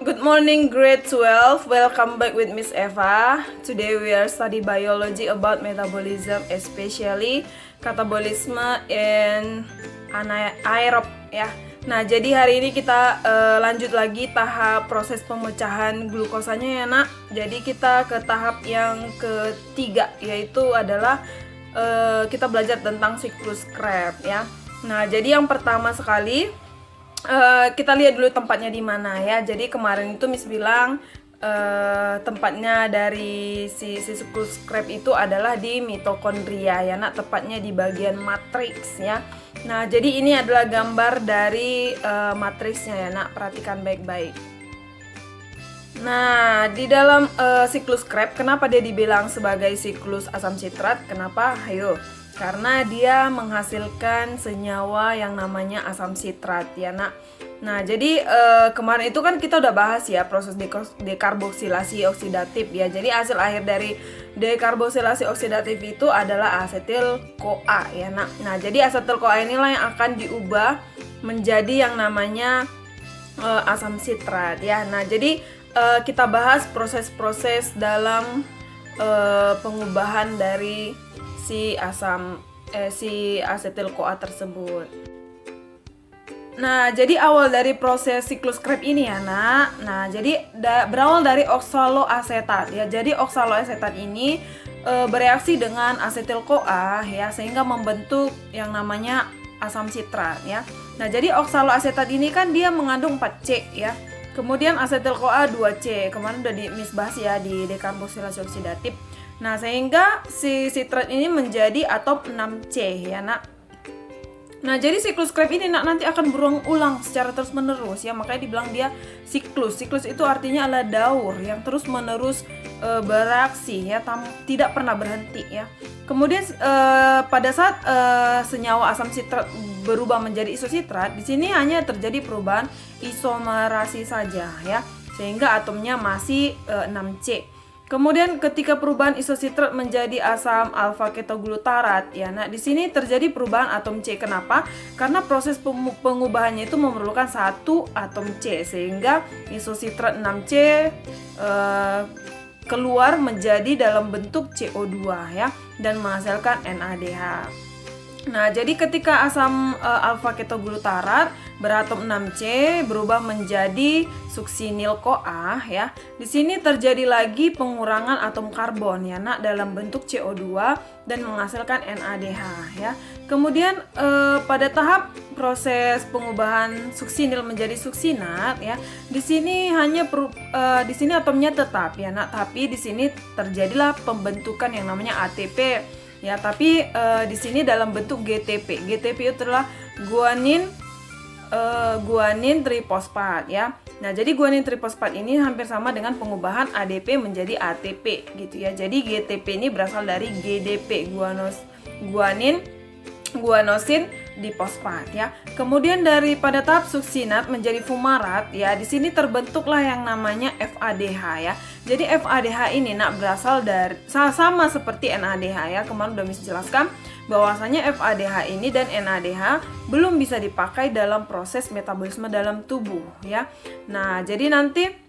Good morning, grade 12. Welcome back with Miss Eva. Today we are study biology about metabolism, especially katabolisme and anaerob ya. Nah, jadi hari ini kita lanjut lagi tahap proses pemecahan glukosanya ya, Nak. Jadi kita ke tahap yang ketiga, yaitu adalah kita belajar tentang siklus Krebs ya. Nah, jadi yang pertama sekali kita lihat dulu tempatnya di mana ya. Jadi kemarin itu Miss bilang tempatnya dari si siklus Krebs itu adalah di mitokondria ya, Nak, tepatnya di bagian matriks ya. Nah, jadi ini adalah gambar dari matriksnya ya, Nak. Perhatikan baik-baik. Nah, di dalam siklus Krebs, kenapa dia dibilang sebagai siklus asam sitrat? Kenapa? Ayo. Karena dia menghasilkan senyawa yang namanya asam sitrat ya, Nak. Nah, jadi kemarin itu kan kita udah bahas ya proses dekarboksilasi oksidatif ya. Jadi hasil akhir dari dekarboksilasi oksidatif itu adalah asetil-CoA ya, Nak. Nah, jadi asetil-CoA inilah yang akan diubah menjadi yang namanya asam sitrat ya. Nah, jadi kita bahas proses-proses dalam pengubahan dari si asetil-CoA tersebut. Nah, jadi awal dari proses siklus Krebs ini ya, Nak. Nah, jadi berawal dari oksaloasetat ya. Jadi oksaloasetat ini bereaksi dengan asetil-CoA ya, sehingga membentuk yang namanya asam sitrat ya. Nah, jadi oksaloasetat ini kan dia mengandung 4C ya. Kemudian asetil-CoA 2C. Kemarin udah Miss bahas ya di dekarboksilasi oksidatif. Nah, sehingga si sitrat ini menjadi atom 6C ya, Nak. Nah, jadi siklus Krebs ini, Nak, nanti akan berulang-ulang secara terus-menerus ya. Makanya dibilang dia siklus. Siklus itu artinya adalah daur yang terus-menerus bereaksi ya, tidak pernah berhenti ya. Kemudian pada saat senyawa asam sitrat berubah menjadi isositrat, di sini hanya terjadi perubahan isomerasi saja ya. Sehingga atomnya masih 6C. Kemudian ketika perubahan isositrat menjadi asam alfa ketoglutarat ya, nah di sini terjadi perubahan atom C. Kenapa? Karena proses pengubahannya itu memerlukan satu atom C, sehingga isositrat 6C keluar menjadi dalam bentuk CO2 ya, dan menghasilkan NADH. Nah, jadi ketika asam alfa ketoglutarat beratom 6C berubah menjadi suksinil-CoA ya. Di sini terjadi lagi pengurangan atom karbon ya, Nak, dalam bentuk CO2 dan menghasilkan NADH ya. Kemudian pada tahap proses pengubahan suksinil menjadi suksinat ya. Di sini di sini atomnya tetap ya, Nak, tapi di sini terjadilah pembentukan yang namanya ATP. Ya, tapi di sini dalam bentuk GTP. GTP itu adalah guanin trifosfat ya. Nah, jadi guanin trifosfat ini hampir sama dengan pengubahan ADP menjadi ATP gitu ya. Jadi GTP ini berasal dari GDP, guanosin difosfat ya. Kemudian pada tahap suksinat menjadi fumarat ya, di sini terbentuklah yang namanya FADH ya. Jadi FADH ini, Nak, berasal dari sama seperti NADH ya. Kemarin udah Miss jelaskan bahwasanya FADH ini dan NADH belum bisa dipakai dalam proses metabolisme dalam tubuh ya. Nah, jadi nanti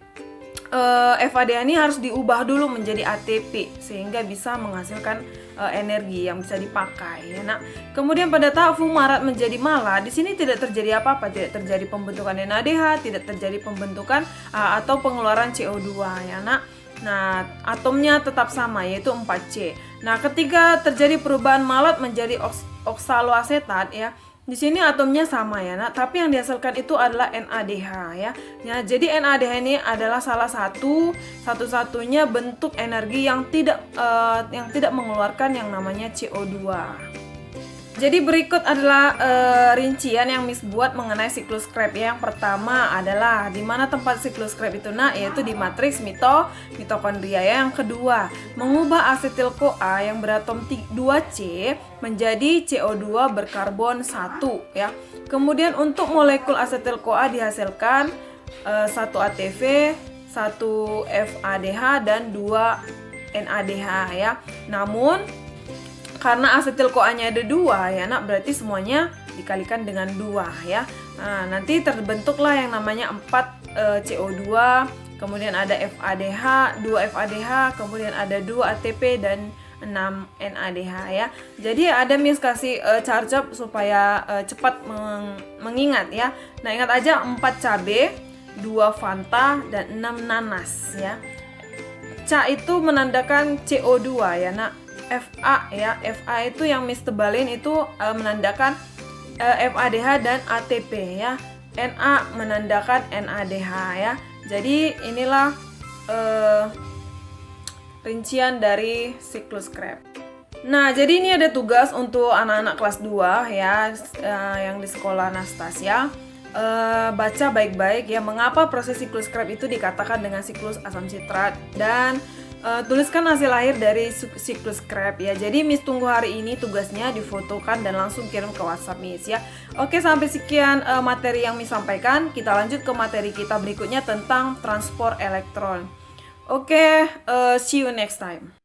FADH ini harus diubah dulu menjadi ATP sehingga bisa menghasilkan energi yang bisa dipakai ya, Nak. Kemudian pada tahap fumarat menjadi mala, di sini tidak terjadi apa-apa, tidak terjadi pembentukan NADH, tidak terjadi pembentukan atau pengeluaran CO2 ya, Nak. Nah, atomnya tetap sama yaitu 4C. Nah, ketika terjadi perubahan malat menjadi oksaloasetat ya, di sini atomnya sama ya, Nak, tapi yang dihasilkan itu adalah NADH ya. Ya, jadi NADH ini adalah salah satu-satunya bentuk energi yang tidak mengeluarkan yang namanya CO2. Jadi berikut adalah rincian yang Miss buat mengenai siklus Krebs. Yang pertama adalah di mana tempat siklus Krebs itu, Nak, yaitu di matriks mitokondria. Yang kedua, mengubah asetil-CoA yang beratom 2C menjadi CO2 berkarbon 1 ya. Kemudian untuk molekul asetil-CoA dihasilkan 1 ATV, 1 FADH dan 2 NADH ya. Namun karena asetil-CoA-nya ada 2 ya, Nak, berarti semuanya dikalikan dengan 2 ya. Nah, nanti terbentuklah yang namanya 4 CO2, kemudian ada FADH, 2 FADH, kemudian ada 2 ATP dan 6 NADH ya. Jadi ada Miss kasih charge supaya cepat mengingat ya. Nah, ingat aja 4 cabe, 2 Fanta dan 6 nanas ya. Ca itu menandakan CO2 ya. Nah, FA ya. FA itu yang Miss tebalin itu menandakan FADH dan ATP ya. Na menandakan NADH ya. Jadi inilah rincian dari siklus Krebs. Nah, jadi ini ada tugas untuk anak-anak kelas 2 ya, yang di sekolah Anastasia. Baca baik-baik ya, mengapa proses siklus Krebs itu dikatakan dengan siklus asam sitrat, dan tuliskan hasil akhir dari siklus Krebs ya. Jadi Miss tunggu hari ini tugasnya difotokan dan langsung kirim ke WhatsApp Miss ya. Oke, sampai sekian materi yang Miss sampaikan. Kita lanjut ke materi kita berikutnya tentang transport elektron. Oke, see you next time.